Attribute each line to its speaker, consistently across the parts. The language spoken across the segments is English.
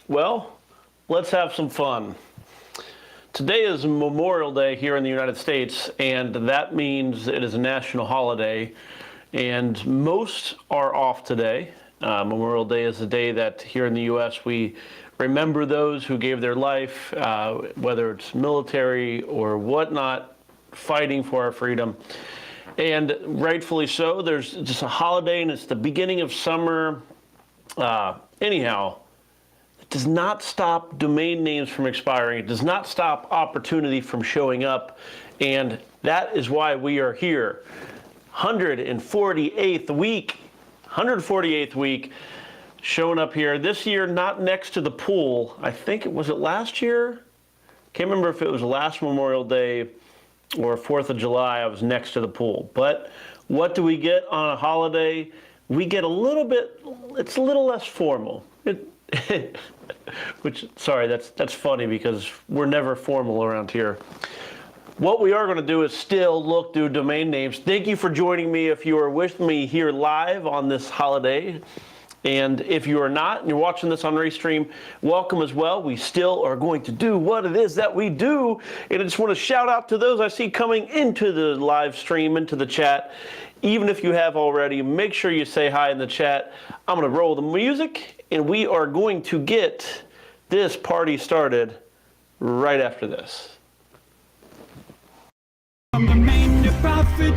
Speaker 1: Well, let's have some fun. Today is Memorial Day here in the United States, and that means it is a national holiday, and most are off today. Memorial Day is a day that here in the U.S. we remember those who gave their life, whether it's military or whatnot, fighting for our freedom. And rightfully so. There's just a holiday, and it's the beginning of summer. Anyhow, it does not stop domain names from expiring. It does not stop opportunity from showing up. And that is why we are here. 148th week. 148th week showing up here. This year, not next to the pool. I think it was last year? Can't remember if it was last Memorial Day or 4th of July. I was next to the pool. But what do we get on a holiday? We get a little bit, it's a little less formal. Sorry, that's funny because we're never formal around here. What we are going to do is still look through domain names. Thank you for joining me if you are with me here live on this holiday. And if you are not, and you're watching this on Restream, welcome as well. We still are going to do what it is that we do. And I just want to shout out to those I see coming into the live stream, into the chat. Even if you have already, make sure you say hi in the chat. I'm going to roll the music, and we are going to get this party started right after this.
Speaker 2: From domain to profit,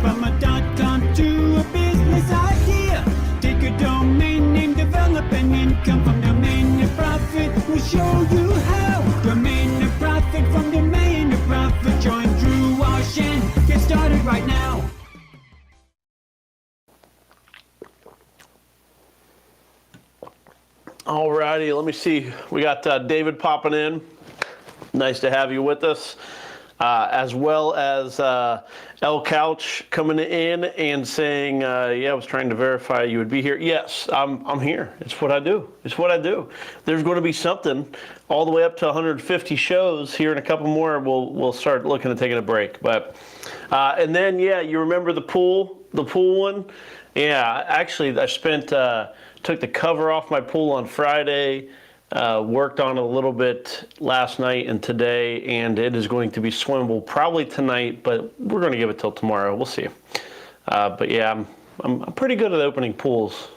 Speaker 2: from a .com to a business idea. Take a domain name, develop an income from domain to profit. We'll show you how. Domain to profit, from domain to profit. Join Drew Walsh and get started right now.
Speaker 1: Alrighty, let me see. We got David popping in. Nice to have you with us. As well as L Couch coming in and saying, yeah, I was trying to verify you would be here. Yes, I'm here. It's what I do. It's what I do. There's going to be something all the way up to 150 shows here in a couple more. We'll start looking at taking a break. But and then, yeah, you remember the pool one? Yeah, actually, I took the cover off my pool on Friday. Worked on it a little bit last night and today, and it is going to be swimmable probably tonight, but we're going to give it till tomorrow. We'll see. But yeah, I'm pretty good at opening pools.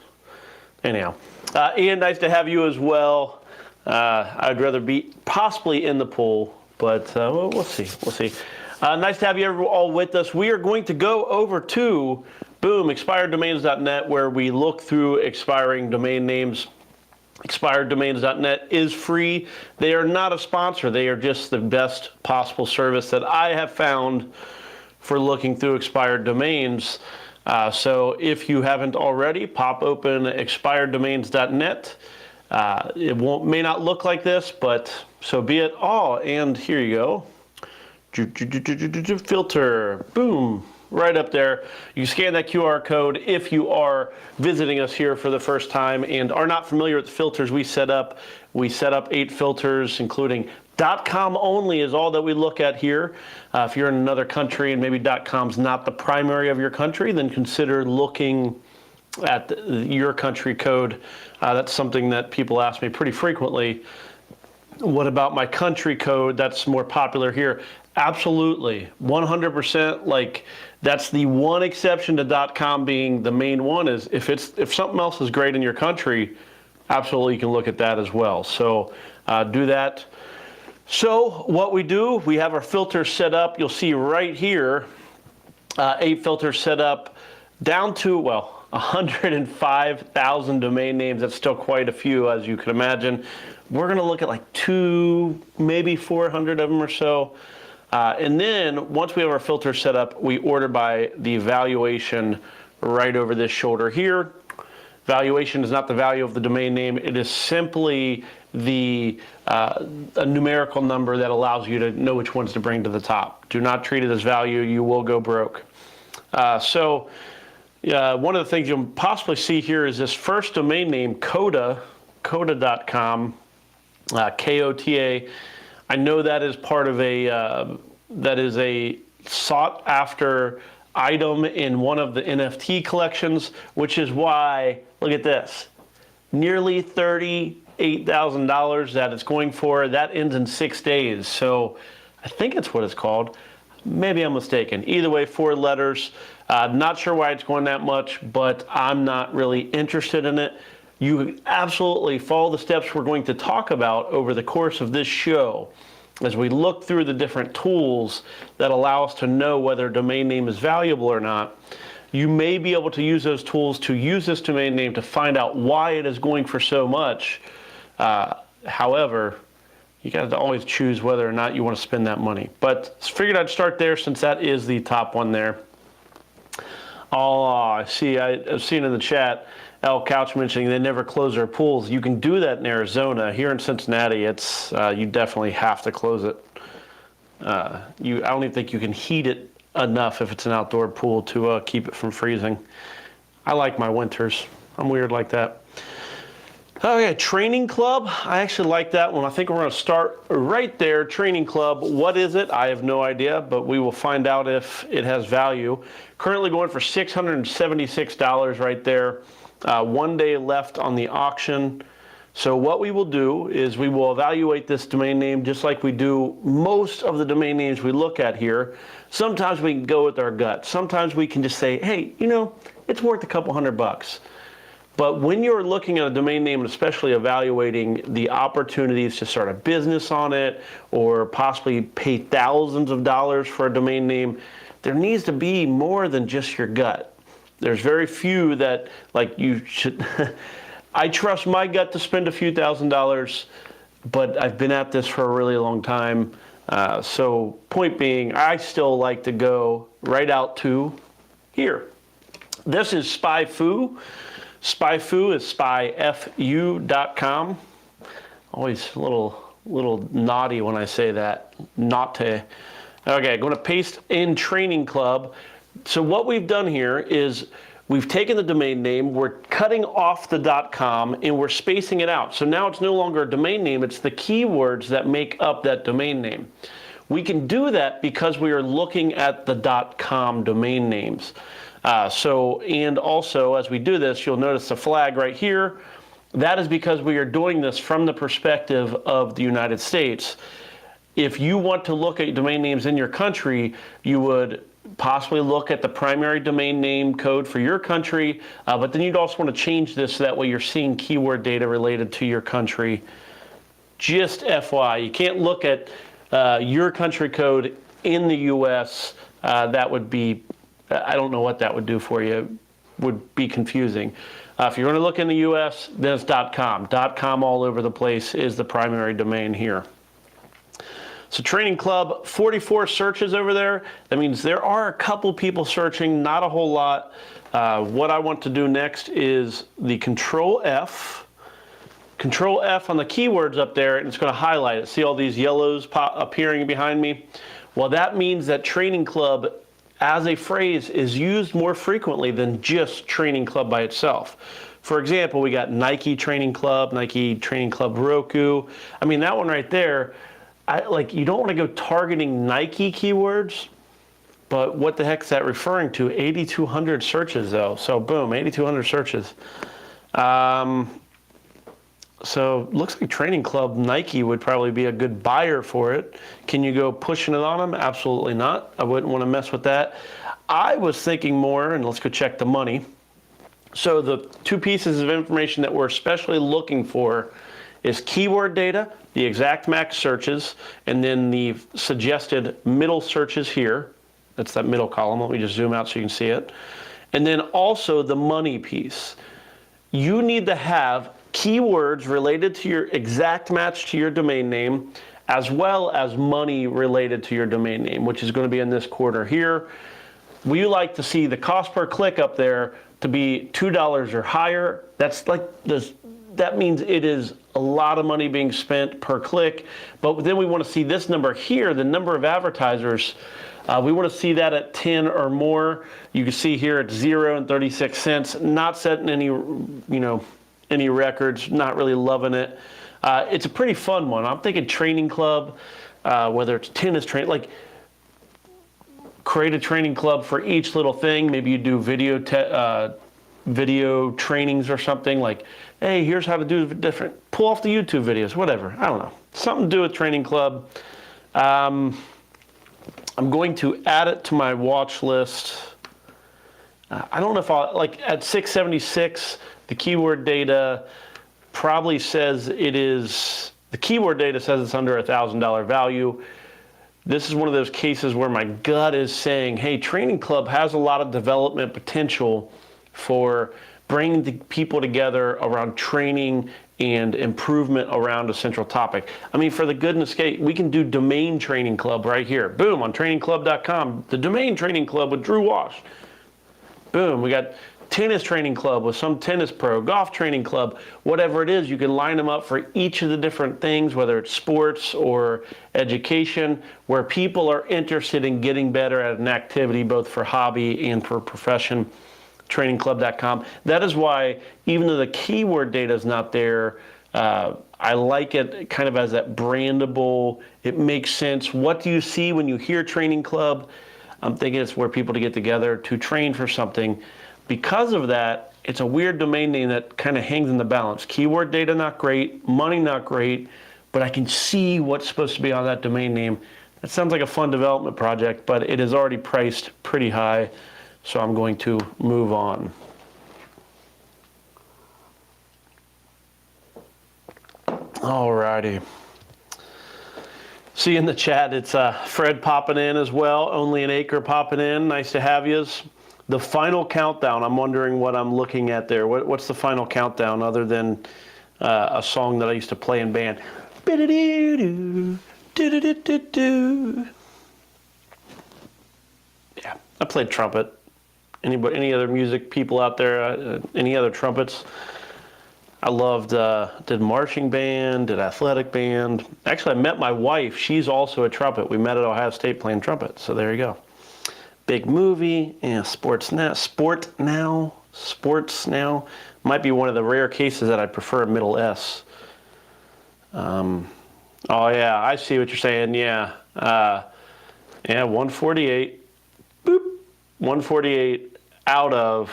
Speaker 1: Anyhow, Ian, nice to have you as well. I'd rather be possibly in the pool, but we'll see. We'll see. Nice to have you all with us. We are going to go over to expireddomains.net, where we look through expiring domain names. Expireddomains.net is free. They are not a sponsor. They are just the best possible service that I have found for looking through expired domains. So if you haven't already, pop open expireddomains.net. It may not look like this, but so be it. Oh, and here you go. Filter. Boom. Right up there. You scan that QR code if you are visiting us here for the first time and are not familiar with the filters we set up. We set up 8 filters, including .com only is all that we look at here. If you're in another country and maybe .com's not the primary of your country, then consider looking at your country code. That's something that people ask me pretty frequently. What about my country code that's more popular here? Absolutely, 100%. Like, that's the one exception to .com being the main one. Is if something else is great in your country, absolutely you can look at that as well. So do that. So what we do, we have our filters set up. You'll see right here, 8 filters set up down to, well, 105,000 domain names. That's still quite a few, as you can imagine. We're going to look at like 200, maybe 400 of them or so. And then once we have our filter set up, we order by the valuation right over this shoulder here. Valuation is not the value of the domain name. It is simply a numerical number that allows you to know which ones to bring to the top. Do not treat it as value. You will go broke. So one of the things you'll possibly see here is this first domain name, Kota.com, K-O-T-A. I know that is part of that is a sought after item in one of the NFT collections, which is why, look at this. nearly $38,000 that it's going for. That ends in 6 days. So I think it's what it's called. Maybe I'm mistaken. Either way, 4 letters. Not sure why it's going that much, but I'm not really interested in it. You absolutely follow the steps we're going to talk about over the course of this show as we look through the different tools that allow us to know whether a domain name is valuable or not. You may be able to use those tools to use this domain name to find out why it is going for so much. However, you got to always choose whether or not you want to spend that money. But figured I'd start there since that is the top one there. I've seen in the chat, L Couch mentioning they never close their pools. You can do that in Arizona. Here in Cincinnati, it's you definitely have to close it. I don't even think you can heat it enough if it's an outdoor pool to keep it from freezing. I like my winters. I'm weird like that. Okay, training club. I actually like that one. I think we're going to start right there. Training club. What is it? I have no idea, but we will find out if it has value. Currently going for $676 right there. 1 day left on the auction. So what we will do is we will evaluate this domain name just like we do most of the domain names we look at here. Sometimes we can go with our gut. Sometimes we can just say, hey, it's worth a couple $100. But when you're looking at a domain name, and especially evaluating the opportunities to start a business on it or possibly pay thousands of dollars for a domain name, there needs to be more than just your gut. There's very few that, you should... I trust my gut to spend a few $1,000s, but I've been at this for a really long time. So point being, I still like to go right out to here. This is SpyFu. SpyFu is spyfu.com. Always a little naughty when I say that. Naughty. Okay, I'm going to paste in Training Club. So what we've done here is we've taken the domain name, we're cutting off the .com, and we're spacing it out. So now it's no longer a domain name, it's the keywords that make up that domain name. We can do that because we are looking at the .com domain names. And also, as we do this, you'll notice the flag right here. That is because we are doing this from the perspective of the United States. If you want to look at domain names in your country, you would possibly look at the primary domain name code for your country, but then you'd also want to change this so that way you're seeing keyword data related to your country. Just FYI, you can't look at your country code in the US. That would be, I don't know what that would do for you. It would be confusing. If you're going to look in the US, then it's .com. .com all over the place is the primary domain here. So Training Club, 44 searches over there. That means there are a couple people searching, not a whole lot. What I want to do next is the Control F. Control F on the keywords up there, and it's going to highlight it. See all these yellows appearing behind me? Well, that means that Training Club as a phrase is used more frequently than just Training Club by itself. For example, we got Nike Training Club Roku. I mean, that one right there, you don't want to go targeting Nike keywords, but what the heck is that referring to? 8,200 searches though. So boom, 8,200 searches. So looks like Training Club Nike would probably be a good buyer for it. Can you go pushing it on them? Absolutely not. I wouldn't want to mess with that. I was thinking more, and let's go check the money. So the two pieces of information that we're especially looking for is keyword data, the exact max searches, and then the suggested middle searches here. That's that middle column. Let me just zoom out so you can see it. And then also the money piece. You need to have keywords related to your exact match to your domain name, as well as money related to your domain name, which is going to be in this corner here. We like to see the cost per click up there to be $2 or higher. That's like this. That means it is a lot of money being spent per click. But then we want to see this number here, the number of advertisers. We want to see that at 10 or more. You can see here it's 0 and 36 cents. Not setting any, any records. Not really loving it. It's a pretty fun one. I'm thinking Training Club, whether it's tennis training, create a training club for each little thing. Maybe you do video video trainings or something, like, hey, here's how to do it different. Pull off the YouTube videos, whatever. I don't know. Something to do with Training Club. I'm going to add it to my watch list. I don't know if I'll, like at 676, the keyword data probably says it is, the keyword data says it's under $1,000 value. This is one of those cases where my gut is saying, hey, Training Club has a lot of development potential for bringing the people together around training and improvement around a central topic. I mean, for the goodness sake, we can do Domain Training Club right here. Boom, on trainingclub.com, the Domain Training Club with Drew Wash. Boom, we got Tennis Training Club with some tennis pro, Golf Training Club, whatever it is, you can line them up for each of the different things, whether it's sports or education, where people are interested in getting better at an activity, both for hobby and for profession. Trainingclub.com. That is why, even though the keyword data is not there, I like it kind of as that brandable, it makes sense. What do you see when you hear Training Club? I'm thinking it's where people to get together to train for something. Because of that, it's a weird domain name that kind of hangs in the balance. Keyword data not great, money not great, but I can see what's supposed to be on that domain name. That sounds like a fun development project, but it is already priced pretty high, so I'm going to move on. Alrighty. See in the chat, it's Fred popping in as well. Only an Acre popping in. Nice to have yous. The final countdown. I'm wondering what I'm looking at there. What's the final countdown other than a song that I used to play in band? Yeah, I played trumpet. Anybody, any other music people out there? Any other trumpets? I loved, did marching band, did athletic band. Actually, I met my wife. She's also a trumpet. We met at Ohio State playing trumpet. So there you go. Big movie, yeah, Sports Now. Might be one of the rare cases that I prefer a middle S. Oh yeah, I see what you're saying, yeah. Yeah, 148, boop, 148 out of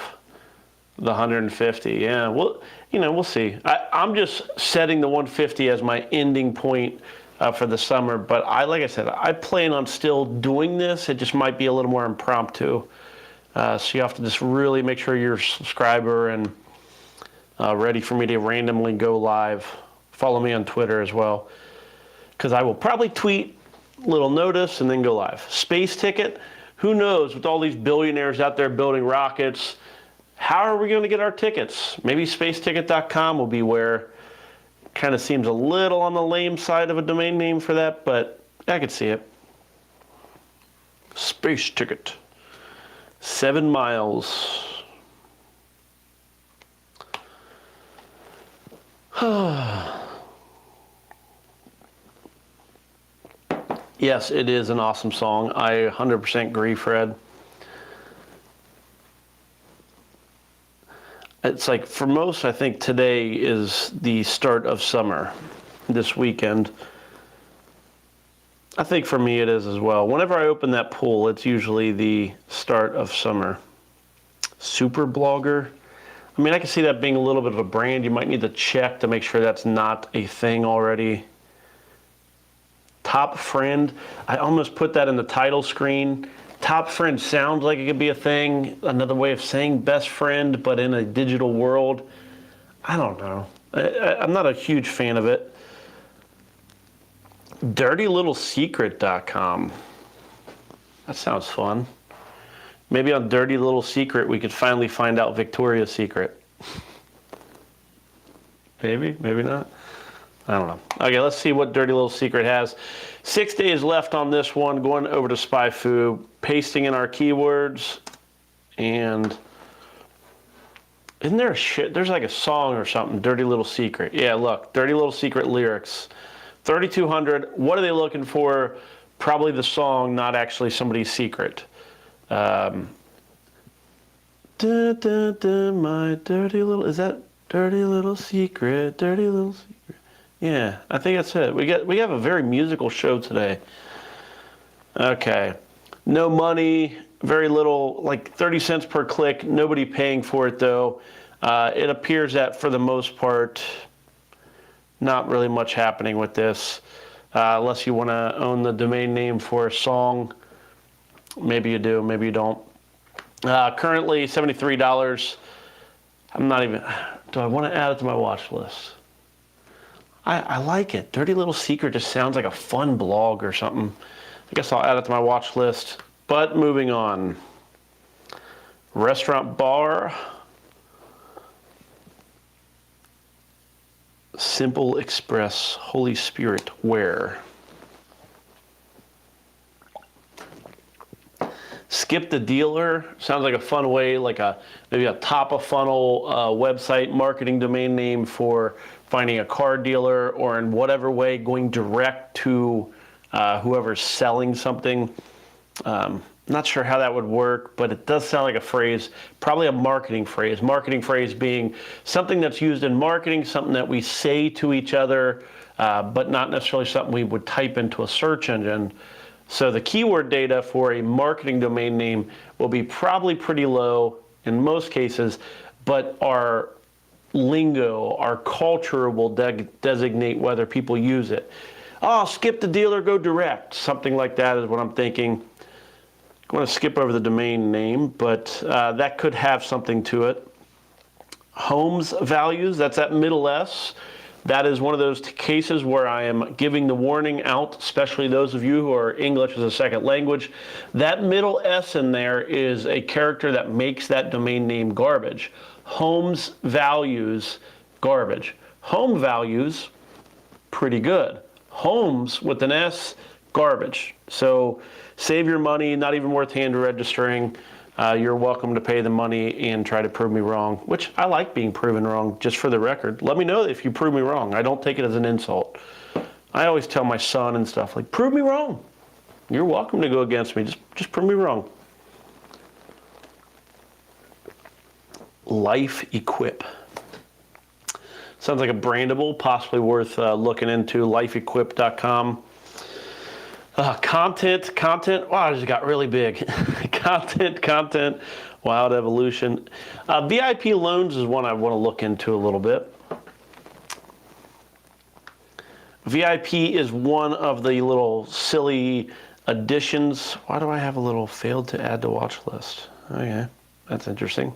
Speaker 1: the 150, yeah. Well, you know, we'll see. I'm just setting the 150 as my ending point for the summer, but like I said, I plan on still doing this. It just might be a little more impromptu. So you have to just really make sure you're a subscriber and ready for me to randomly go live. Follow me on Twitter as well, because I will probably tweet a little notice and then go live. Space ticket, who knows, with all these billionaires out there building rockets, how are we going to get our tickets? Maybe spaceticket.com will be where. Kind of seems a little on the lame side of a domain name for that, but I could see it. Space ticket. 7 miles. Yes, it is an awesome song. I 100% agree, Fred. It's like, for most, I think today is the start of summer, this weekend. I think for me it is as well. Whenever I open that pool, it's usually the start of summer. Super blogger. I mean, I can see that being a little bit of a brand. You might need to check to make sure that's not a thing already. Top friend. I almost put that in the title screen. Top friend sounds like it could be a thing. Another way of saying best friend, but in a digital world. I don't know. I'm not a huge fan of it. DirtyLittleSecret.com. That sounds fun. Maybe on Dirty Little Secret we could finally find out Victoria's Secret. Maybe, maybe not. I don't know. Okay, let's see what Dirty Little Secret has. 6 days left on this one. Going over to SpyFu, pasting in our keywords, and isn't there a shit? There's like a song or something. Dirty Little Secret. Yeah, look, Dirty Little Secret lyrics. 3,200. What are they looking for? Probably the song, not actually somebody's secret. My dirty little. Is that Dirty Little Secret? Dirty Little Secret. Yeah, I think that's it. We have a very musical show today. Okay. No money, very little, like 30 cents per click. Nobody paying for it though. It appears that for the most part, not really much happening with this, unless you want to own the domain name for a song. Maybe you do, maybe you don't. Currently $73. I'm not even, do I want to add it to my watch list? I like it. Dirty Little Secret just sounds like a fun blog or something. I guess I'll add it to my watch list. But moving on. Restaurant bar. Simple Express Holy Spirit where? Skip the Dealer sounds like a fun way, like maybe a top of funnel website marketing domain name for finding a car dealer, or in whatever way going direct to whoever's selling something. Not sure how that would work, but it does sound like a phrase, probably a marketing phrase. Marketing phrase being something that's used in marketing, something that we say to each other, but not necessarily something we would type into a search engine. So the keyword data for a marketing domain name will be probably pretty low in most cases, but our lingo, our culture will designate whether people use it. Oh, skip the dealer, go direct. Something like that is what I'm thinking. I want to skip over the domain name, but that could have something to it. Homes values, that's that middle S. That is one of those cases where I am giving the warning out, especially those of you who are English as a second language. That middle S in there is a character that makes that domain name garbage. Homes values, garbage. Home values, pretty good. Homes with an S, garbage. So save your money, not even worth hand registering. You're welcome to pay the money and try to prove me wrong, which I like being proven wrong, just for the record. Let me know if you prove me wrong. I don't take it as an insult. I always tell my son and stuff, like, prove me wrong. You're welcome to go against me. Just prove me wrong. Life Equip. Sounds like a brandable, possibly worth looking into, lifeequip.com. Content, wow, I just got really big. Content, wild evolution. VIP loans is one I want to look into a little bit. VIP is one of the little silly additions. Why do I have a little failed to add to watch list? Okay, that's interesting.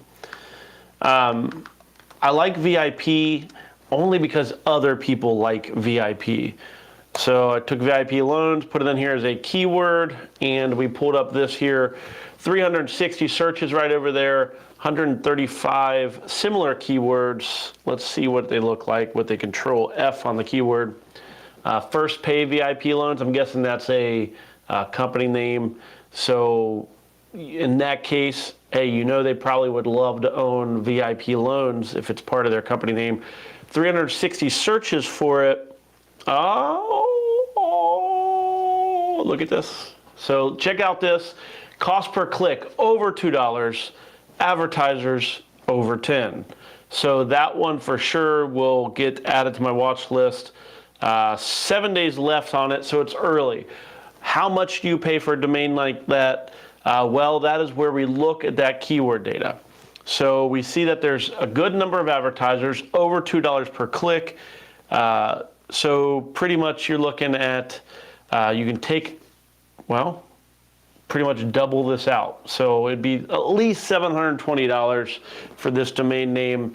Speaker 1: I like VIP only because other people like VIP. So I took VIP loans, put it in here as a keyword, and we pulled up this here. 360 searches right over there, 135 similar keywords. Let's see what they look like with the Control F on the keyword. First Pay VIP loans, I'm guessing that's a company name. So in that case, hey, you know they probably would love to own VIP loans if it's part of their company name. 360 searches for it. Oh, look at this. So check out this. Cost per click, over $2. Advertisers, over 10. So that one for sure will get added to my watch list. 7 days left on it, so it's early. How much do you pay for a domain like that? Well, that is where we look at that keyword data. So we see that there's a good number of advertisers, over $2 per click. So pretty much you're looking at, you can take, well, pretty much double this out. So it'd be at least $720 for this domain name.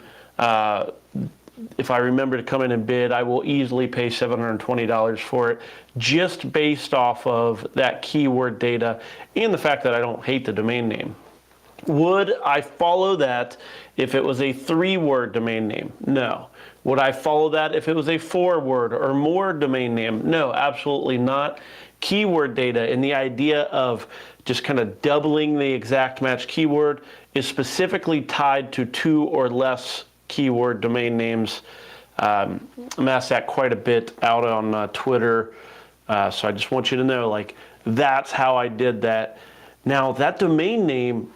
Speaker 1: If I remember to come in and bid, I will easily pay $720 for it, just based off of that keyword data and the fact that I don't hate the domain name. Would I follow that if it was a 3-word domain name? No. Would I follow that if it was a 4-word or more domain name? No, absolutely not. Keyword data and the idea of just kind of doubling the exact match keyword is specifically tied to 2 or less keyword domain names. I'm asked that quite a bit out on Twitter. So I just want you to know, like, that's how I did that. Now, that domain name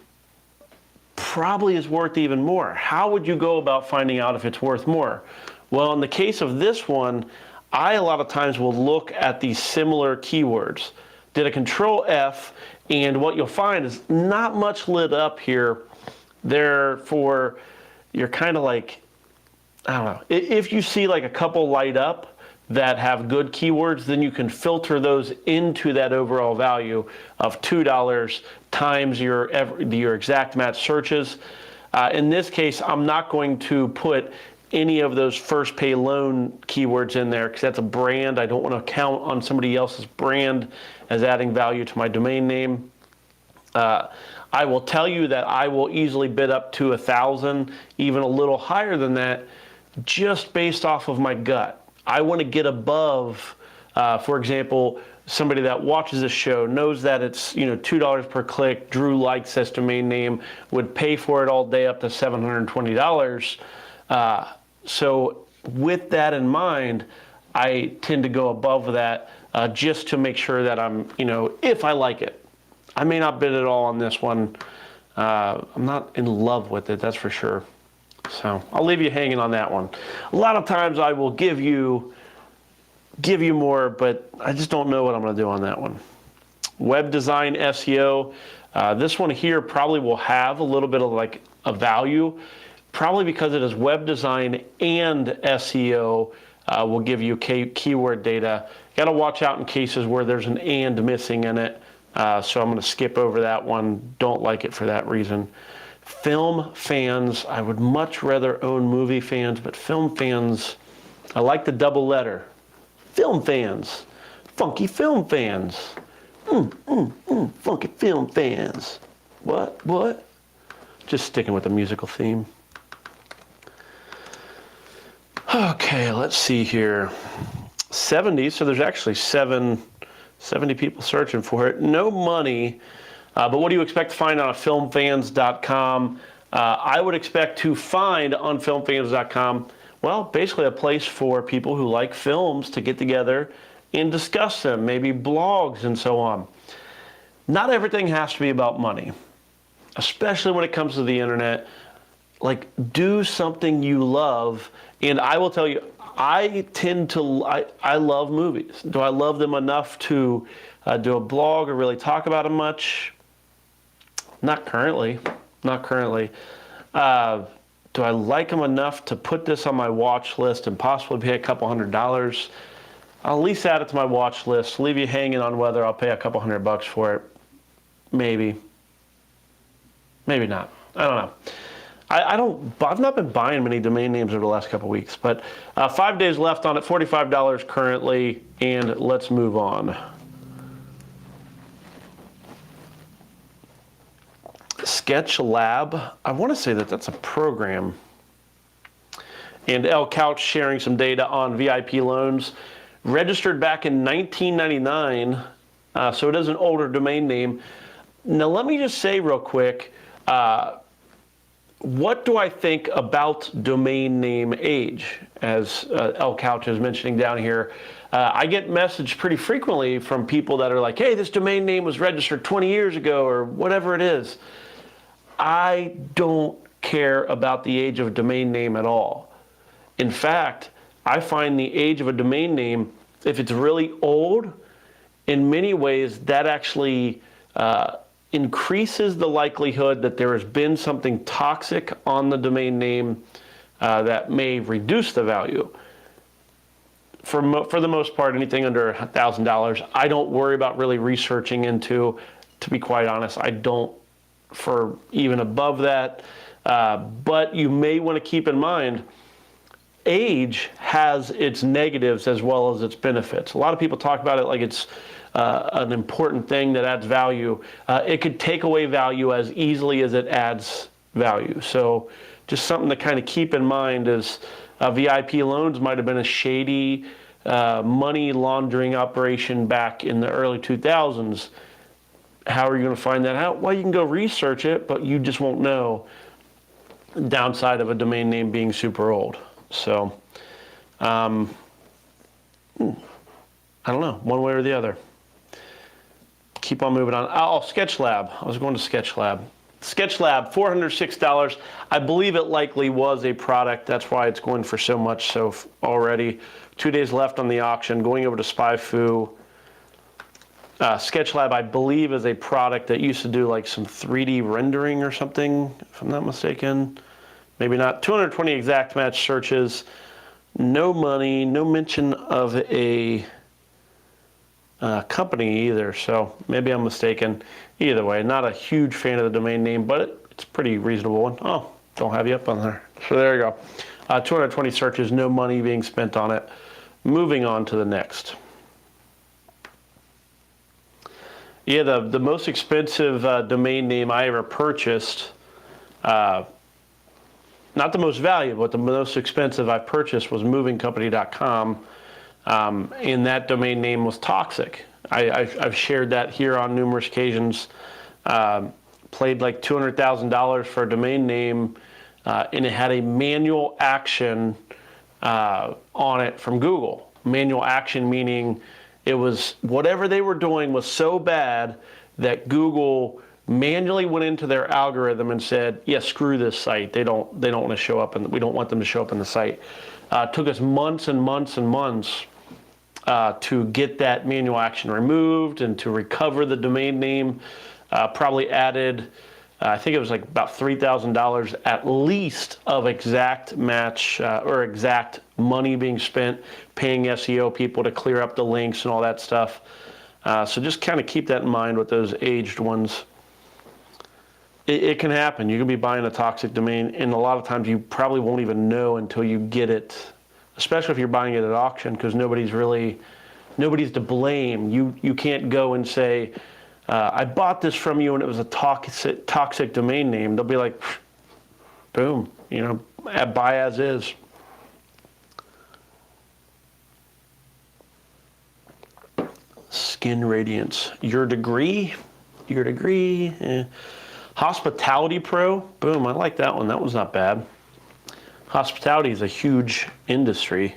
Speaker 1: probably is worth even more. How would you go about finding out if it's worth more? Well, in the case of this one, I a lot of times will look at these similar keywords. did a Control F, and what you'll find is not much lit up here. Therefore, you're kind of like, I don't know. If you see like a couple light up that have good keywords, then you can filter those into that overall value of $2 times your exact match searches. In this case, I'm not going to put any of those first pay loan keywords in there because that's a brand. I don't want to count on somebody else's brand as adding value to my domain name. I will tell you that I will easily bid up to 1,000, even a little higher than that, just based off of my gut. I want to get above, for example, somebody that watches this show knows that it's $2 per click. Drew likes this domain name, would pay for it all day up to $720. So with that in mind, I tend to go above that just to make sure that I'm, if I like it. I may not bid at all on this one. I'm not in love with it, that's for sure. So I'll leave you hanging on that one. A lot of times I will give you more, but I just don't know what I'm going to do on that one. Web design SEO. This one here probably will have a little bit of like a value, probably because it is web design and SEO will give you keyword data. Got to watch out in cases where there's an and missing in it. So I'm going to skip over that one. Don't like it for that reason. Film fans, I would much rather own movie fans, but film fans, I like the double letter. Film fans, funky film fans. Funky film fans. What? Just sticking with the musical theme. Okay, let's see here. 70, so there's actually 70 people searching for it. No money. But what do you expect to find on filmfans.com? I would expect to find on filmfans.com, well, basically a place for people who like films to get together and discuss them, maybe blogs and so on. Not everything has to be about money, especially when it comes to the internet. Like, do something you love. And I will tell you, I love movies. Do I love them enough to do a blog or really talk about them much? Not currently. Do I like them enough to put this on my watch list and possibly pay a couple $100? I'll at least add it to my watch list. Leave you hanging on whether I'll pay a couple $100 for it. Maybe. Maybe not. I don't know. I've not been buying many domain names over the last couple weeks, but 5 days left on it, $45 currently, and let's move on. Sketch Lab, I want to say that that's a program. And L Couch sharing some data on VIP loans. Registered back in 1999, so it is an older domain name. Now let me just say real quick, what do I think about domain name age, as L Couch is mentioning down here? I get messaged pretty frequently from people that are like, hey, this domain name was registered 20 years ago or whatever it is. I don't care about the age of a domain name at all. In fact, I find the age of a domain name, if it's really old, in many ways that actually increases the likelihood that there has been something toxic on the domain name that may reduce the value. For the most part, anything under $1,000, I don't worry about really researching into. To be quite honest, I don't for even above that. But you may want to keep in mind, age has its negatives as well as its benefits. A lot of people talk about it like it's an important thing that adds value. It could take away value as easily as it adds value. So just something to kind of keep in mind is VIP loans might have been a shady money laundering operation back in the early 2000s. How are you going to find that out? Well, you can go research it, but you just won't know. Downside of a domain name being super old. So, I don't know, one way or the other. Keep on moving on. Oh, SketchLab. I was going to SketchLab. SketchLab, $406. I believe it likely was a product. That's why it's going for so much so already. 2 days left on the auction. Going over to SpyFu. SketchLab, I believe, is a product that used to do like some 3D rendering or something, if I'm not mistaken. Maybe not. 220 exact match searches. No money, no mention of a company either, so maybe I'm mistaken. Either way, not a huge fan of the domain name, but it's a pretty reasonable one. Oh, don't have you up on there. So there you go. 220 searches, no money being spent on it. Moving on to the next. Yeah, the most expensive domain name I ever purchased, not the most valuable, but the most expensive I purchased was movingcompany.com, and that domain name was toxic. I've shared that here on numerous occasions. Paid like $200,000 for a domain name, and it had a manual action on it from Google. Manual action meaning it was whatever they were doing was so bad that Google manually went into their algorithm and said, "Yeah, screw this site. They don't want to show up, and we don't want them to show up in the site." It took us months and months and months to get that manual action removed and to recover the domain name. Probably added, I think it was like about $3,000 at least of exact match or exact money being spent, paying SEO people to clear up the links and all that stuff. So just kind of keep that in mind with those aged ones. It can happen. You can be buying a toxic domain, and a lot of times you probably won't even know until you get it, especially if you're buying it at auction, because nobody's to blame. You can't go and say, I bought this from you and it was a toxic domain name. They'll be like, boom, buy as is. Skin Radiance. Your degree. Hospitality Pro. Boom, I like that one. That one's not bad. Hospitality is a huge industry.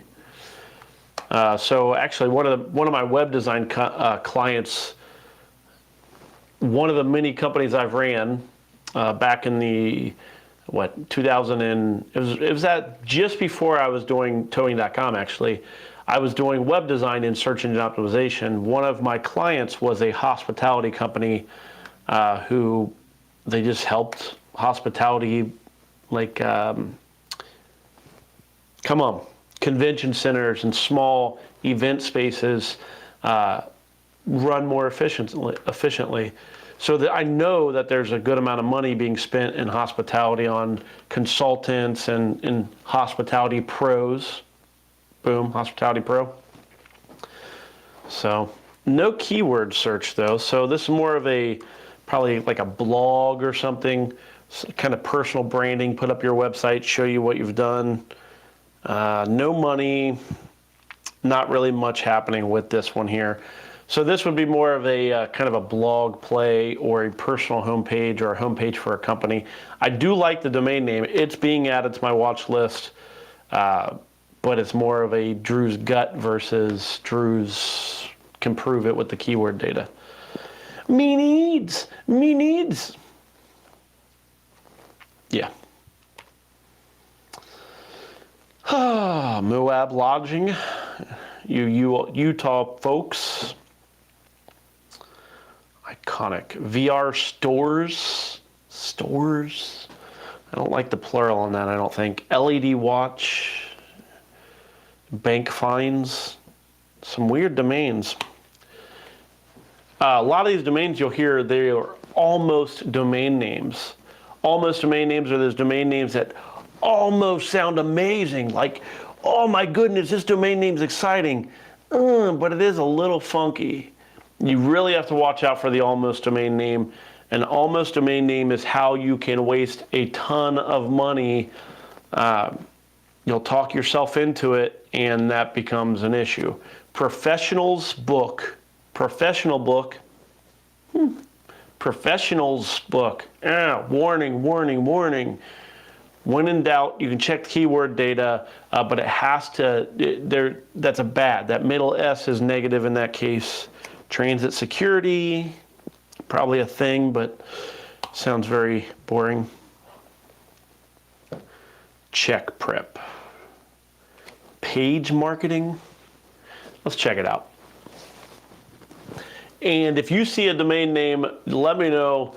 Speaker 1: So actually, one of my web design clients, one of the many companies I've ran back in the 2000 and it was that just before I was doing towing.com. Actually, I was doing web design and search engine optimization. One of my clients was a hospitality company who they just helped hospitality, like convention centers and small event spaces run more efficiently. So that I know that there's a good amount of money being spent in hospitality on consultants and hospitality pros. Boom, hospitality pro. So no keyword search though. So this is more of probably like a blog or something, kind of personal branding, put up your website, show you what you've done. No money, not really much happening with this one here. So this would be more of a kind of a blog play or a personal homepage or a homepage for a company. I do like the domain name. It's being added to my watch list, but it's more of a Drew's gut versus Drew's can prove it with the keyword data. Me needs. Yeah. Moab Lodging, you Utah folks. Iconic. VR stores. I don't like the plural on that, I don't think. LED watch. Bank fines. Some weird domains. A lot of these domains you'll hear, they are almost domain names. Almost domain names are those domain names that almost sound amazing. Like, oh my goodness, this domain name's exciting. But it is a little funky. You really have to watch out for the almost domain name. An almost domain name is how you can waste a ton of money. You'll talk yourself into it, and that becomes an issue. Professionals book. Warning. When in doubt, you can check the keyword data, but it has to, that's a bad. That middle S is negative in that case. Transit security, probably a thing, but sounds very boring. Check prep. Page marketing. Let's check it out. And if you see a domain name, let me know.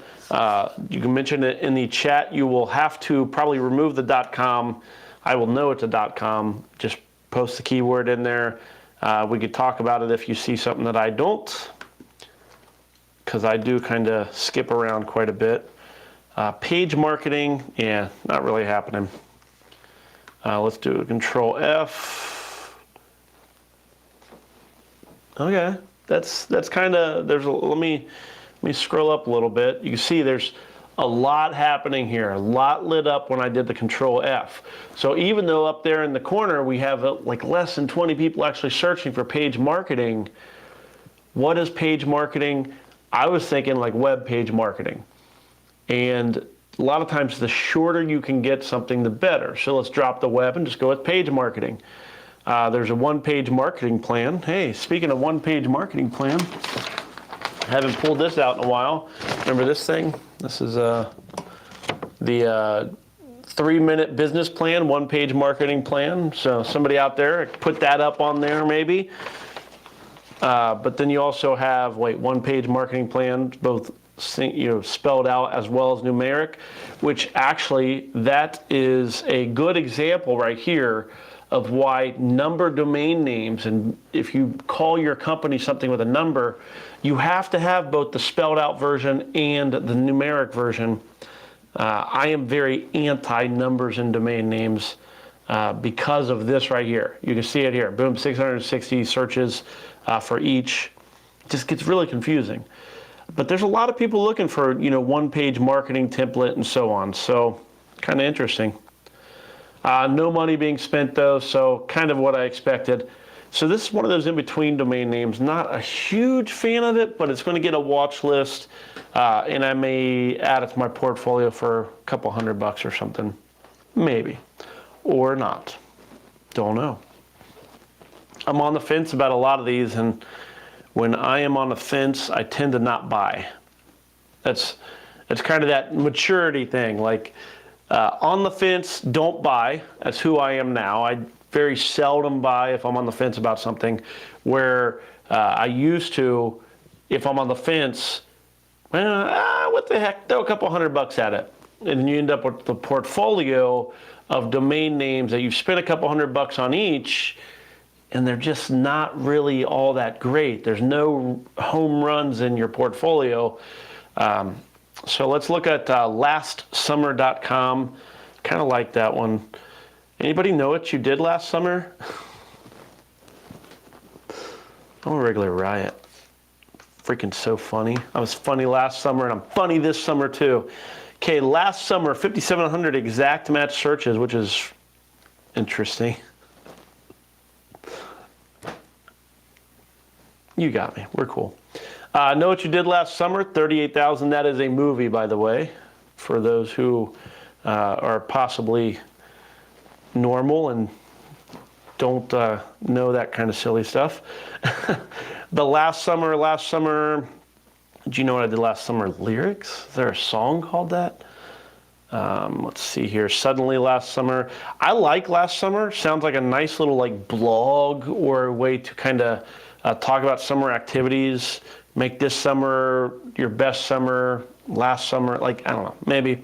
Speaker 1: You can mention it in the chat. You will have to probably remove the .com. I will know it's a .com. Just post the keyword in there. We could talk about it if you see something that I don't, because I do kind of skip around quite a bit. Page marketing, yeah, not really happening. Let's do a Control F. Okay, that's kind of, let me scroll up a little bit. You can see there's a lot happening here, a lot lit up when I did the Control F. So even though up there in the corner we have like less than 20 people actually searching for page marketing, what is page marketing? I was thinking like web page marketing. And a lot of times the shorter you can get something, the better. So let's drop the web and just go with page marketing. There's a one-page marketing plan. Hey, speaking of one-page marketing plan, I haven't pulled this out in a while. Remember this thing? This is the 3-minute business plan, one-page marketing plan. So somebody out there, put that up on there maybe. But then you also have one-page marketing plan, both spelled out as well as numeric, which actually that is a good example right here of why number domain names, and if you call your company something with a number, you have to have both the spelled out version and the numeric version. I am very anti numbers in domain names because of this right here. You can see it here. Boom, 660 searches for each. It just gets really confusing. But there's a lot of people looking for, one-page marketing template and so on. So kind of interesting. No money being spent though, so kind of what I expected. So this is one of those in-between domain names. Not a huge fan of it, but it's going to get a watch list, and I may add it to my portfolio for a couple $100 or something. Maybe. Or not. Don't know. I'm on the fence about a lot of these, and when I am on the fence, I tend to not buy. It's kind of that maturity thing. Like on the fence, don't buy. That's who I am now. I very seldom buy if I'm on the fence about something. Where I used to, if I'm on the fence, what the heck? Throw a couple $100 at it, and then you end up with the portfolio of domain names that you've spent a couple $100 on each. And they're just not really all that great. There's no home runs in your portfolio. So let's look at lastsummer.com. Kind of like that one. Anybody know what you did last summer? I'm a regular riot. Freaking so funny. I was funny last summer, and I'm funny this summer too. Okay, last summer, 5,700 exact match searches, which is interesting. You got me. We're cool. Know what you did last summer? 38,000. That is a movie, by the way, for those who are possibly normal and don't know that kind of silly stuff. The last summer, do you know what I did last summer? Lyrics? Is there a song called that? Let's see here. Suddenly last summer. I like last summer. Sounds like a nice little blog or a way to kind of talk about summer activities, make this summer your best summer, last summer, I don't know, maybe.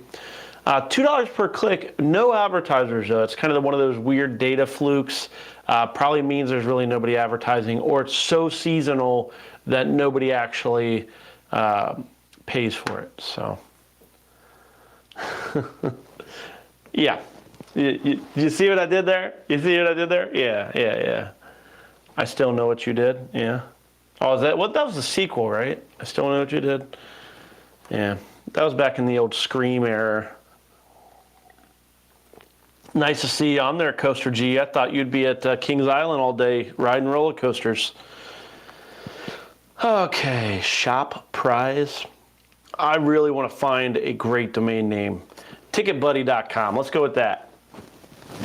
Speaker 1: $2 per click, no advertisers though. It's kind of one of those weird data flukes. Probably means there's really nobody advertising, or it's so seasonal that nobody actually pays for it, so. Yeah, you see what I did there? You see what I did there? Yeah. I still know what you did. Yeah. Oh, is that what? That was the sequel, right? I still know what you did. Yeah, that was back in the old Scream era. Nice to see you on there, Coaster G. I thought you'd be at Kings Island all day riding roller coasters. Okay, shop prize. I really want to find a great domain name. Ticketbuddy.com. Let's go with that.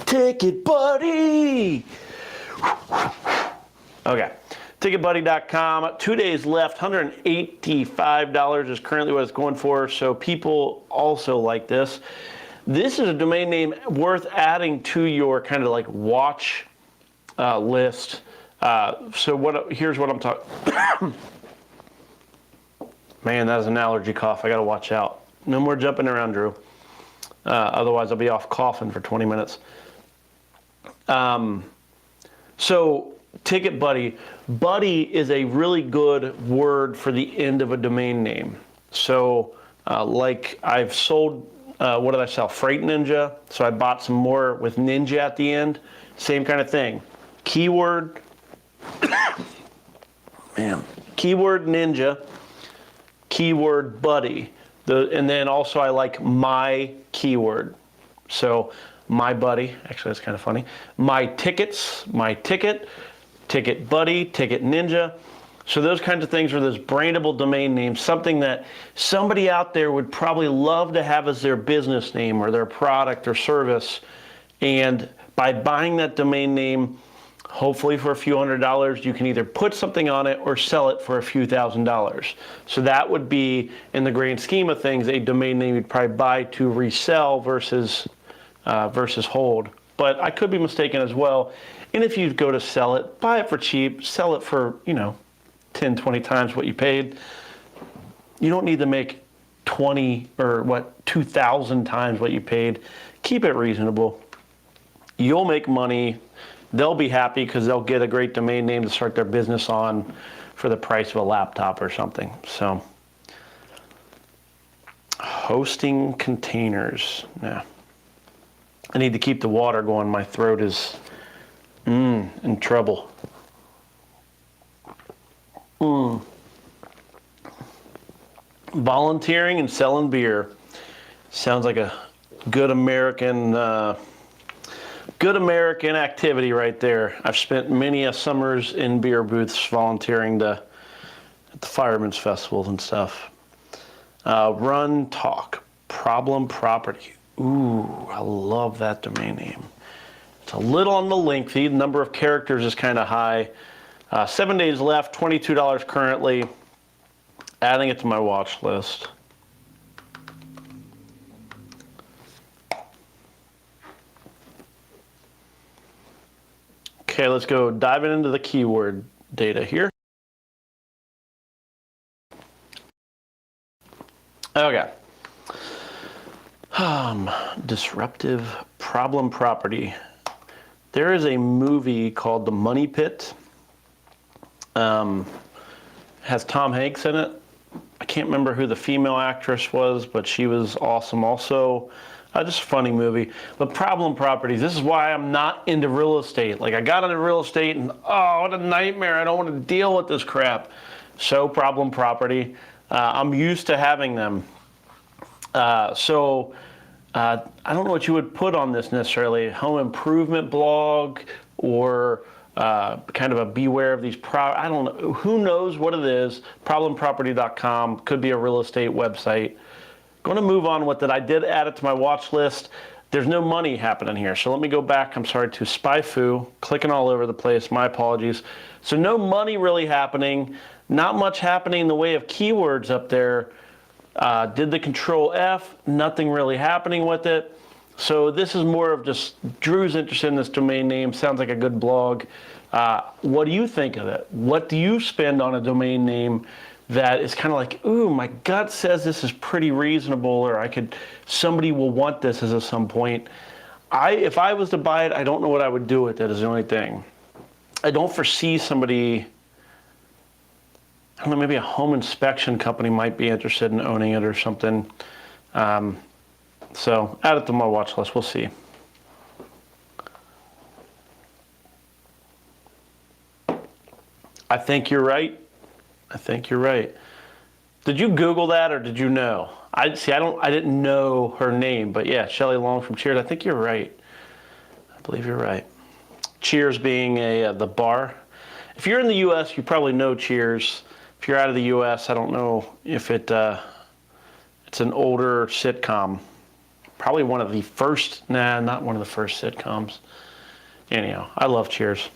Speaker 1: TicketBuddy. Okay, ticketbuddy.com, 2 days left, $185 is currently what it's going for, so people also like this. This is a domain name worth adding to your kind of watch list. So here's what I'm talking Man, that's an allergy cough. I got to watch out. No more jumping around, Drew. Otherwise, I'll be off coughing for 20 minutes. So, Ticket Buddy. Buddy is a really good word for the end of a domain name. So, like I've sold, what did I sell? Freight Ninja. So I bought some more with Ninja at the end. Same kind of thing. Keyword, man, keyword Ninja, keyword Buddy. And then also I like my keyword. So my buddy, actually that's kind of funny. My tickets, my ticket, Ticket Buddy, Ticket Ninja. So those kinds of things are those brandable domain names, something that somebody out there would probably love to have as their business name or their product or service. And by buying that domain name, hopefully for a few $100s, you can either put something on it or sell it for a few $1,000s. So that would be, in the grand scheme of things, a domain name you'd probably buy to resell versus hold. But I could be mistaken as well. And if you go to sell it, buy it for cheap, sell it for, 10, 20 times what you paid. You don't need to make 20 or 2,000 times what you paid. Keep it reasonable. You'll make money. They'll be happy because they'll get a great domain name to start their business on for the price of a laptop or something. So, hosting containers. Yeah. I need to keep the water going. My throat is in trouble. Volunteering and selling beer. Sounds like a good American activity right there. I've spent many summers in beer booths volunteering at the firemen's festivals and stuff. Run Talk, Problem Property. Ooh, I love that domain name. It's a little on the lengthy. The number of characters is kind of high. 7 days left, $22 currently. Adding it to my watch list. Okay, let's go diving into the keyword data here. Okay. Disruptive problem property. There is a movie called The Money Pit. Has Tom Hanks in it. I can't remember who the female actress was, but she was awesome also. Just a funny movie. But problem properties, this is why I'm not into real estate. Like I got into real estate and what a nightmare. I don't want to deal with this crap. So problem property, I'm used to having them. I don't know what you would put on this necessarily. Home improvement blog or kind of a beware of these I don't know. Who knows what it is? Problemproperty.com could be a real estate website. Going to move on with it. I did add it to my watch list. There's no money happening here. So let me go back. I'm sorry to SpyFu. Clicking all over the place. My apologies. So no money really happening. Not much happening in the way of keywords up there. Did the Control F. Nothing really happening with it. So this is more of just Drew's interested in this domain name. Sounds like a good blog. What do you think of it? What do you spend on a domain name that is kind of like, ooh, my gut says this is pretty reasonable, or somebody will want this at some point. If I was to buy it, I don't know what I would do with it is the only thing. I don't foresee somebody, I don't know, maybe a home inspection company might be interested in owning it or something. So add it to my watch list, we'll see. I think you're right. I think you're right. Did you Google that or did you know? I didn't know her name, but yeah, Shelley Long from Cheers. I think you're right. I believe you're right. Cheers being the bar. If you're in the U.S., you probably know Cheers. If you're out of the U.S., I don't know if it's an older sitcom. Probably one of the first, not one of the first sitcoms. Anyhow, I love Cheers.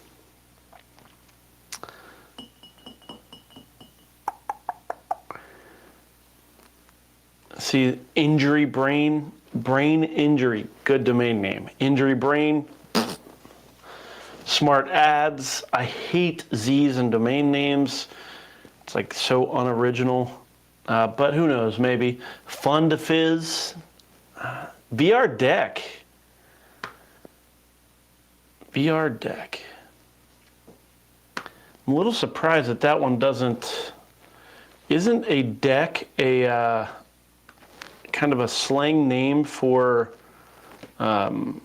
Speaker 1: See, injury brain injury, good domain name. Injury brain, smart ads. I hate Z's and domain names. It's like so unoriginal. but who knows, maybe. Fun to Fizz. VR Deck. VR Deck. I'm a little surprised that that one doesn't... Isn't a deck a kind of a slang name for the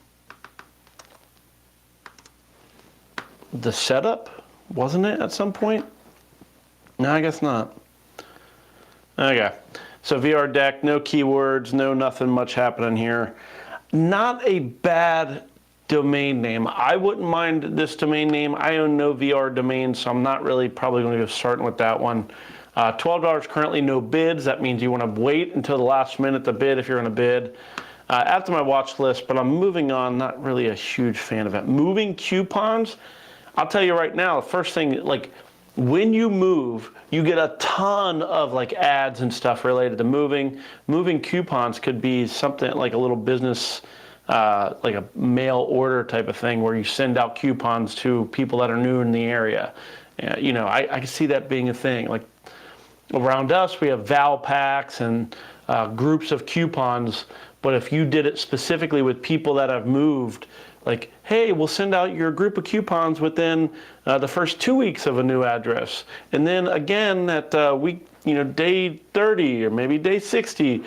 Speaker 1: setup? Wasn't it at some point? No, I guess not. Okay, so VR Deck, no keywords, no nothing much happening here. Not a bad domain name. I wouldn't mind this domain name. I own no VR domains, so I'm not really probably going to go starting with that one. $12 currently, no bids. That means you want to wait until the last minute to bid if you're going to bid. Add to my watch list, but I'm moving on. Not really a huge fan of it. Moving coupons. I'll tell you right now, the first thing, like when you move, you get a ton of like ads and stuff related to moving. Moving coupons could be something like a little business, like a mail order type of thing where you send out coupons to people that are new in the area. You know, I can see that being a thing. Like around us, we have Val packs and groups of coupons, but if you did it specifically with people that have moved, like, hey, we'll send out your group of coupons within the first 2 weeks of a new address. And then again at week, you know, day 30 or maybe day 60,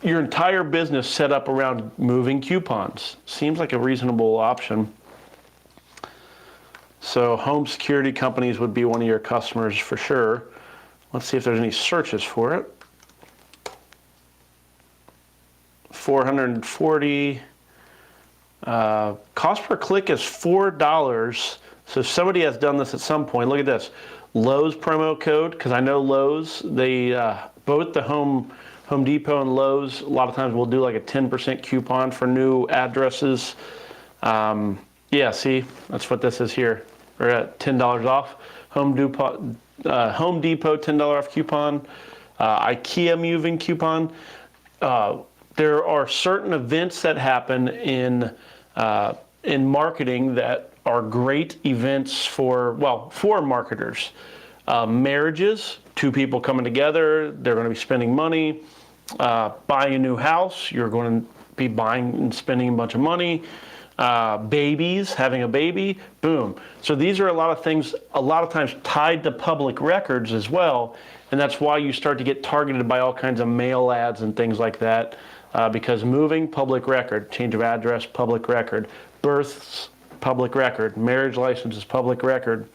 Speaker 1: your entire business set up around moving coupons. Seems like a reasonable option. So home security companies would be one of your customers for sure. Let's see if there's any searches for it. 440. Cost per click is $4. So if somebody has done this at some point, look at this. Lowe's promo code, because I know Lowe's, they both the Home Depot and Lowe's, a lot of times will do like a 10% coupon for new addresses. Yeah, see, that's what this is here. We're at $10 off. Home Depot $10 off coupon. IKEA moving coupon. There are certain events that happen in marketing that are great events for marketers. Marriages, two people coming together, they're going to be spending money. Buying a new house, you're going to be buying and spending a bunch of money. Babies, having a baby, boom. So these are a lot of things, a lot of times tied to public records as well. And that's why you start to get targeted by all kinds of mail ads and things like that. Because moving, public record, change of address, public record, births, public record, marriage licenses, public record.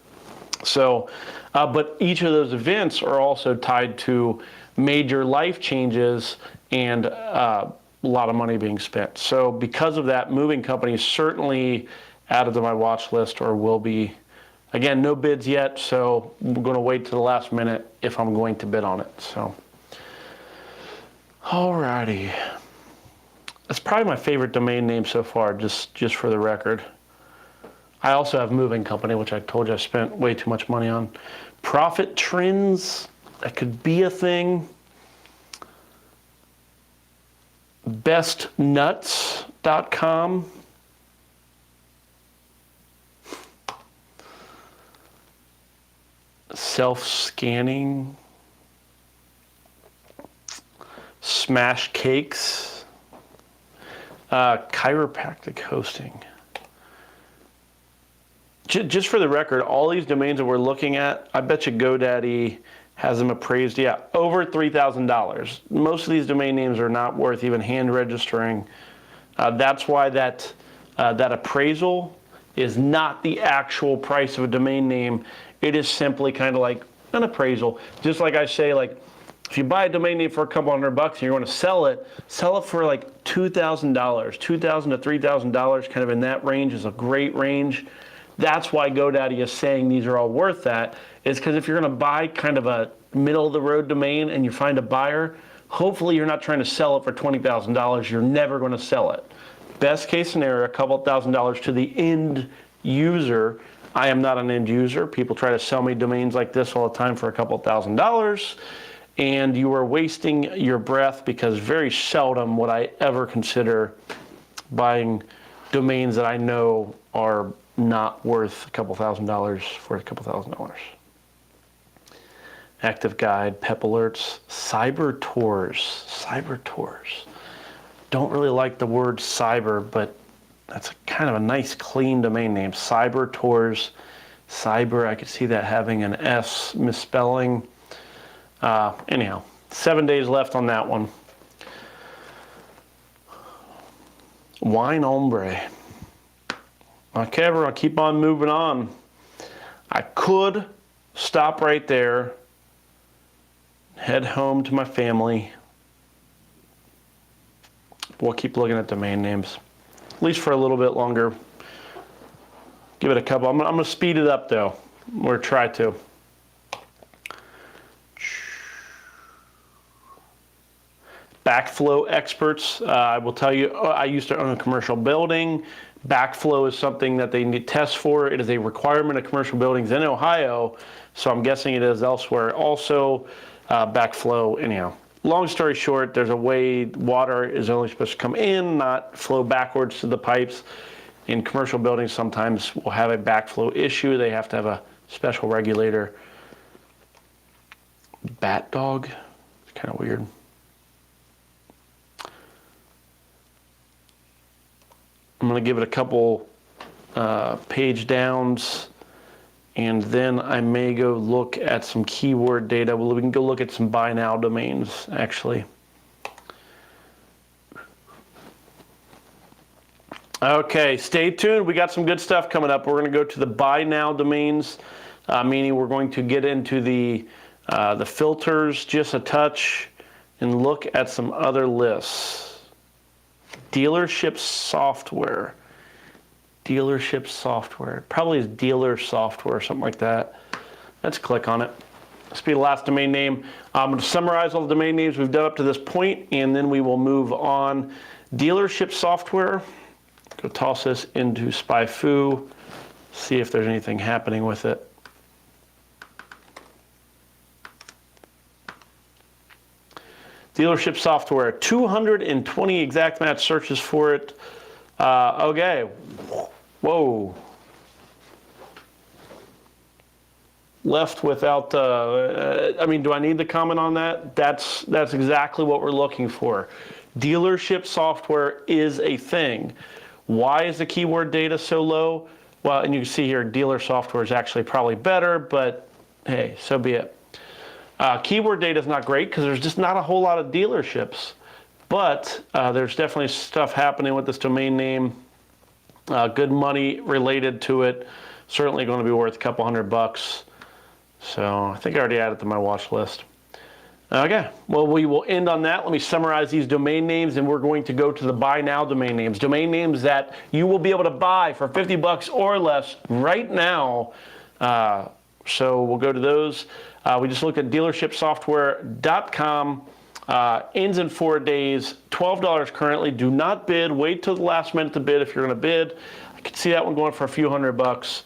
Speaker 1: So, but each of those events are also tied to major life changes and a lot of money being spent. So because of that, moving companies certainly added to my watch list or will be. Again, no bids yet, so we're going to wait to the last minute if I'm going to bid on it. So, alrighty. That's probably my favorite domain name so far, just for the record. I also have Moving Company, which I told you I spent way too much money on. Profit Trends, that could be a thing. Bestnuts.com. Self-scanning. Smash Cakes. Chiropractic hosting. Just for the record, all these domains that we're looking at, I bet you GoDaddy has them appraised, yeah, over $3,000. Most of these domain names are not worth even hand registering. That's why that appraisal is not the actual price of a domain name. It is simply kind of like an appraisal. Just like I say, like, if you buy a domain name for a couple $100 and you want to sell it for like $2,000, $2,000 to $3,000, kind of in that range is a great range. That's why GoDaddy is saying these are all worth that, is because if you're going to buy kind of a middle of the road domain and you find a buyer, hopefully you're not trying to sell it for $20,000. You're never going to sell it. Best case scenario, a couple $1,000s to the end user. I am not an end user. People try to sell me domains like this all the time for a couple $1,000. And you are wasting your breath because very seldom would I ever consider buying domains that I know are not worth a couple $1,000 for a couple $1,000. active guide, PEP alerts, cyber tours. Cyber tours. Don't really like the word cyber, but that's kind of a nice clean domain name. Cyber tours. Cyber, I could see that having an S misspelling. Anyhow, 7 days left on that one. Wine ombre. Okay, we're gonna keep on moving on. I could stop right there, head home to my family. We'll keep looking at domain names, at least for a little bit longer. Give it a couple. I'm gonna speed it up though, or try to. Backflow experts. I will tell you, I used to own a commercial building. Backflow is something that they need tests for. It is a requirement of commercial buildings in Ohio, so I'm guessing it is elsewhere also. Backflow, anyhow. Long story short, there's a way water is only supposed to come in, not flow backwards to the pipes. In commercial buildings, sometimes will have a backflow issue. They have to have a special regulator. Bat dog, it's kind of weird. I'm going to give it a couple page downs, and then I may go look at some keyword data. Well, we can go look at some buy now domains, actually. Okay, stay tuned. We got some good stuff coming up. We're going to go to the buy now domains, meaning we're going to get into the filters just a touch and look at some other lists. Dealership software. Dealership software. Probably is dealer software or something like that. Let's click on it. This will be the last domain name. I'm going to summarize all the domain names we've done up to this point, and then we will move on. Dealership software. Go toss this into SpyFu. See if there's anything happening with it. Dealership software, 220 exact match searches for it. Okay, whoa. Left without, I mean, do I need to comment on that? That's exactly what we're looking for. Dealership software is a thing. Why is the keyword data so low? Well, and you can see here, dealer software is actually probably better, but hey, so be it. Keyword data is not great because there's just not a whole lot of dealerships, but there's definitely stuff happening with this domain name. Good money related to it. Certainly going to be worth a couple $100. So I think I already added to my watch list. Okay, well, we will end on that. Let me summarize these domain names, and we're going to go to the buy now domain names. Domain names that you will be able to buy for $50 or less right now. So we'll go to those. We just looked at dealershipsoftware.com. Ends in 4 days, $12 currently. Do not bid. Wait till the last minute to bid if you're going to bid. I could see that one going for a few $100.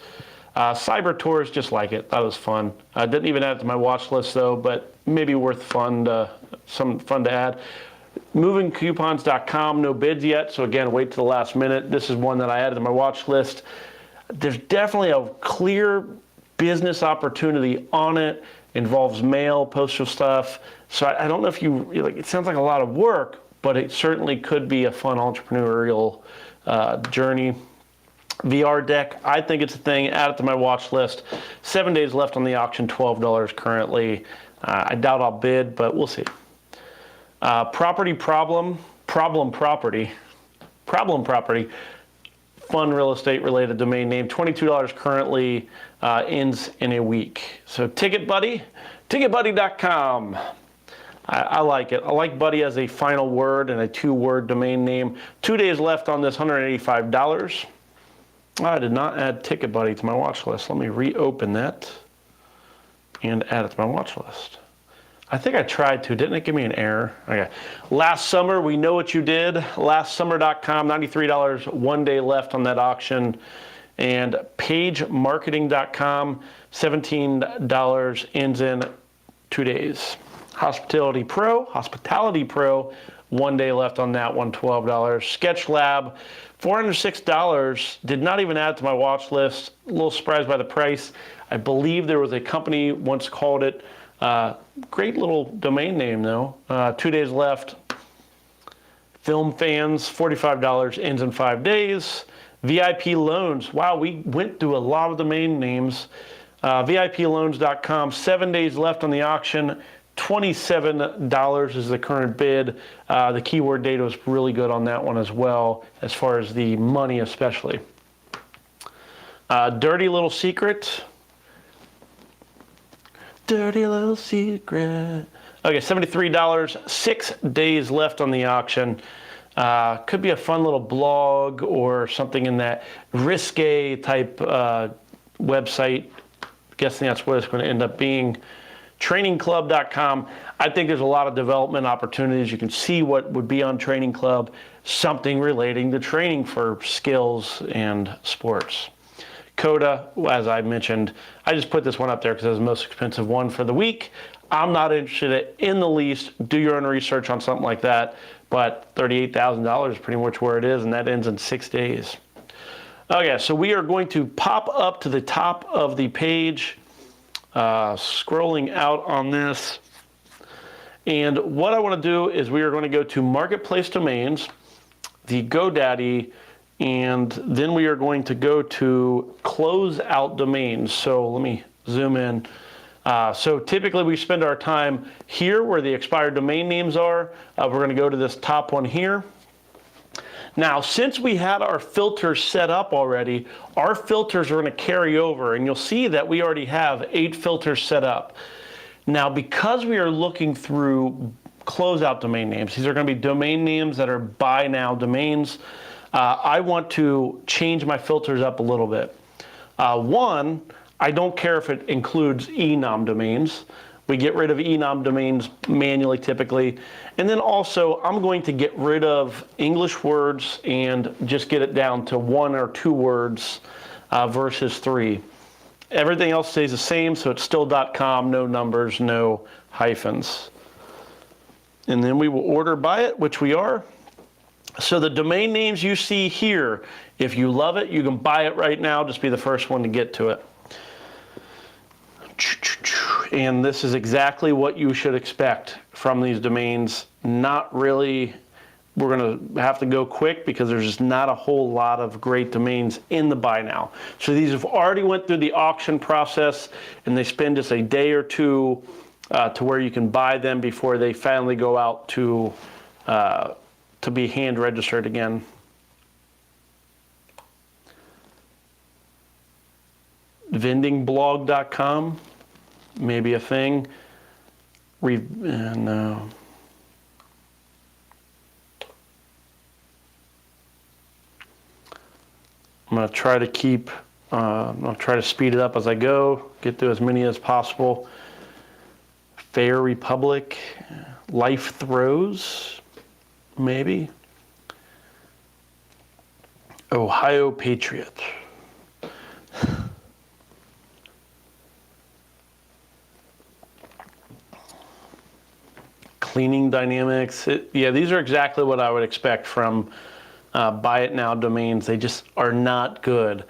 Speaker 1: Cyber Tours, just like it. That was fun. I didn't even add it to my watch list though, but maybe worth some fun to add. Movingcoupons.com, no bids yet. So again, wait till the last minute. This is one that I added to my watch list. There's definitely a clear business opportunity on it. Involves mail, postal stuff. So I don't know if you, like, it sounds like a lot of work, but it certainly could be a fun entrepreneurial journey. VR deck, I think it's a thing. Add it to my watch list. 7 days left on the auction, $12 currently. I doubt I'll bid, but we'll see. Property problem property. Fun real estate related domain name, $22 currently, ends in a week. So ticketbuddy.com. I like it. I like Buddy as a final word and a 2-word domain name. 2 days left on this, $185. I did not add TicketBuddy to my watch list. Let me reopen that and add it to my watch list. I think I tried to. Didn't it give me an error? Okay. Last summer, we know what you did. LastSummer.com, $93, 1 day left on that auction. And PageMarketing.com, $17, ends in 2 days. Hospitality Pro, 1 day left on that one, $12. Sketch Lab, $406, did not even add to my watch list. A little surprised by the price. I believe there was a company once called it Great little domain name though. 2 days left. Film fans, $45, ends in 5 days. VIP loans, wow, we went through a lot of domain names. VIPloans.com, 7 days left on the auction. $27 is the current bid. The keyword data was really good on that one as well, as far as the money especially. Dirty little secret. Dirty little secret. Okay, $73, 6 days left on the auction. Could be a fun little blog or something in that risque type website. Guessing that's what it's going to end up being. Trainingclub.com. I think there's a lot of development opportunities. You can see what would be on Training Club, something relating to training for skills and sports. Coda, as I mentioned, I just put this one up there because it was the most expensive one for the week. I'm not interested in the least. Do your own research on something like that, but $38,000 is pretty much where it is, and that ends in 6 days. Okay, so we are going to pop up to the top of the page, scrolling out on this. And what I want to do is we are going to go to Marketplace Domains, the GoDaddy, and then we are going to go to Close Out Domains. So let me zoom in. So typically we spend our time here where the expired domain names are. We're going to go to this top one here. Now, since we had our filters set up already, our filters are going to carry over, and you'll see that we already have 8 filters set up. Now, because we are looking through closeout domain names, these are going to be domain names that are buy now domains. I want to change my filters up a little bit. One, I don't care if it includes enom domains. We get rid of enom domains manually typically. And then also I'm going to get rid of English words and just get it down to 1 or 2 words versus 3. Everything else stays the same, so it's still .com, no numbers, no hyphens. And then we will order by it, which we are. So the domain names you see here, if you love it, you can buy it right now. Just be the first one to get to it. And this is exactly what you should expect from these domains. Not really, we're going to have to go quick because there's just not a whole lot of great domains in the buy now. So these have already went through the auction process, and they spend just a day or two to where you can buy them before they finally go out to be hand registered again. Vendingblog.com, maybe a thing. No. I'm going to try to keep, I'll try to speed it up as I go, get through as many as possible. Fair Republic, Life Throws, maybe. Ohio Patriot. Cleaning Dynamics. Yeah, these are exactly what I would expect from buy it now domains. They just are not good.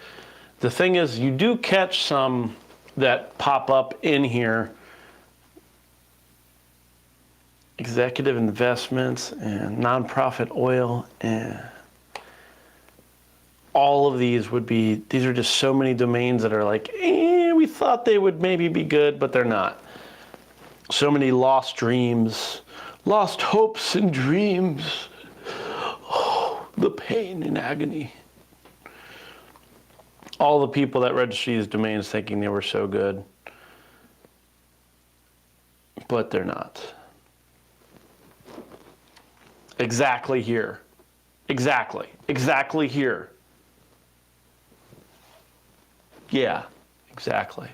Speaker 1: The thing is, you do catch some that pop up in here. Executive investments and nonprofit oil, and all of these would be, these are just so many domains that are like, we thought they would maybe be good, but they're not. So many lost dreams, lost hopes and dreams. Oh, the pain and agony. All the people that register these domains thinking they were so good, but they're not. Exactly here. Exactly here. Yeah, exactly.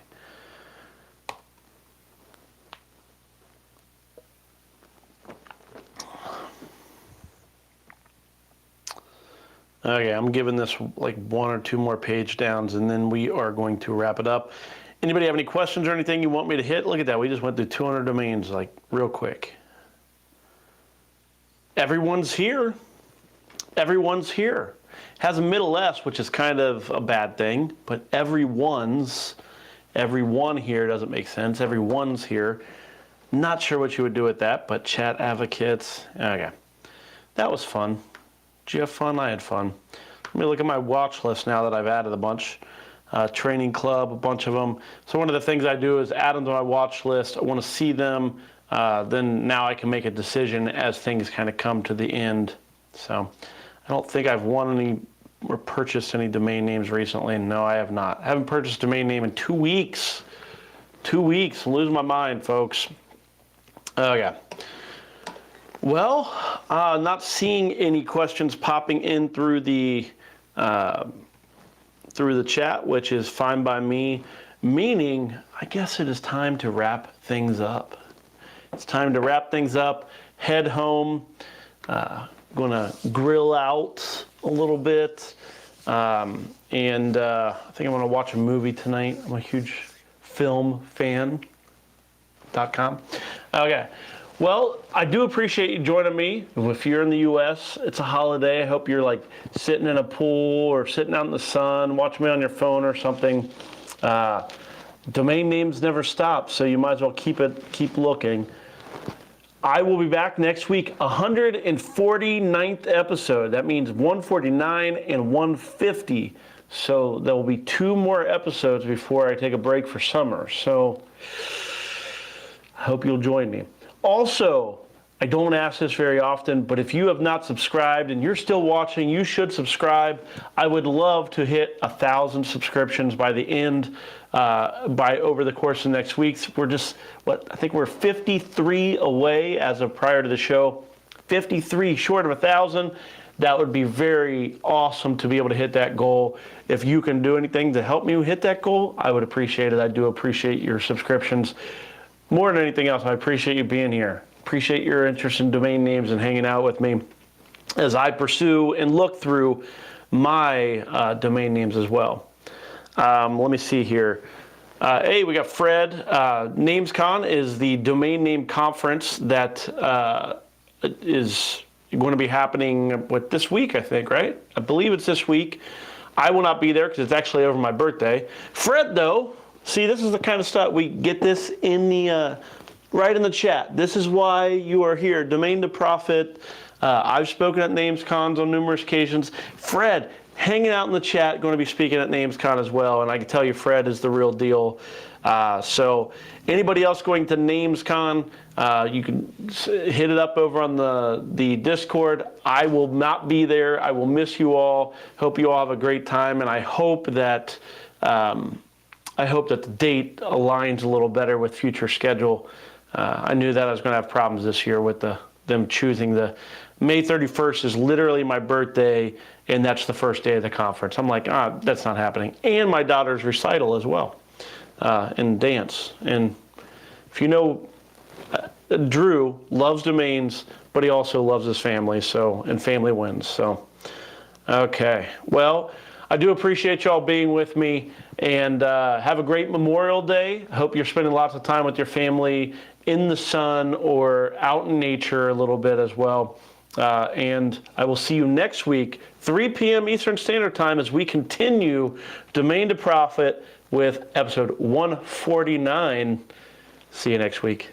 Speaker 1: Okay, I'm giving this like 1 or 2 more page downs, and then we are going to wrap it up. Anybody have any questions or anything you want me to hit? Look at that, we just went through 200 domains like real quick. Everyone's here. Everyone's here. Has a middle S, which is kind of a bad thing, but everyone here doesn't make sense. Everyone's here. Not sure what you would do with that, but chat advocates. Okay. That was fun. Did you have fun? I had fun. Let me look at my watch list now that I've added a bunch. Training Club, a bunch of them. So one of the things I do is add them to my watch list. I want to see them. Then now I can make a decision as things kind of come to the end. So I don't think I've won any or purchased any domain names recently. No, I have not. I haven't purchased a domain name in 2 weeks. 2 weeks. I'm losing my mind, folks. Okay. Well, not seeing any questions popping in through the chat, which is fine by me, meaning I guess it is time to wrap things up. It's time to wrap things up, head home, gonna grill out a little bit, and I think I'm gonna watch a movie tonight. I'm a huge film fan.com. Okay. Well, I do appreciate you joining me. If you're in the U.S., it's a holiday. I hope you're like sitting in a pool or sitting out in the sun, watching me on your phone or something. Domain names never stop, so you might as well keep looking. I will be back next week, 149th episode. That means 149 and 150. So there will be 2 more episodes before I take a break for summer. So I hope you'll join me. Also, I don't ask this very often, but if you have not subscribed and you're still watching, you should subscribe. I would love to hit 1,000 subscriptions by the end, over the course of next week. We're just, I think we're 53 away as of prior to the show. 53 short of 1,000. That would be very awesome to be able to hit that goal. If you can do anything to help me hit that goal, I would appreciate it. I do appreciate your subscriptions. More than anything else, I appreciate you being here. Appreciate your interest in domain names and hanging out with me as I pursue and look through my domain names as well. Let me see here. Hey, we got Fred. NamesCon is the domain name conference that is going to be happening this week, I think, right? I believe it's this week. I will not be there because it's actually over my birthday. Fred, though, see, this is the kind of stuff we get this in the right in the chat. This is why you are here. Domain to Profit. I've spoken at NamesCons on numerous occasions. Fred, hanging out in the chat, going to be speaking at NamesCon as well. And I can tell you, Fred is the real deal. So anybody else going to NamesCon, you can hit it up over on the Discord. I will not be there. I will miss you all. Hope you all have a great time, and I hope that the date aligns a little better with future schedule. I knew that I was going to have problems this year with them choosing the May 31st is literally my birthday, and that's the first day of the conference. I'm like, that's not happening. And my daughter's recital as well, and dance. And if you know, Drew loves domains, but he also loves his family, and family wins. So, okay. Well, I do appreciate y'all being with me, and have a great Memorial Day. I hope you're spending lots of time with your family in the sun or out in nature a little bit as well. And I will see you next week, 3 p.m. Eastern Standard Time, as we continue Domain to Profit with episode 149. See you next week.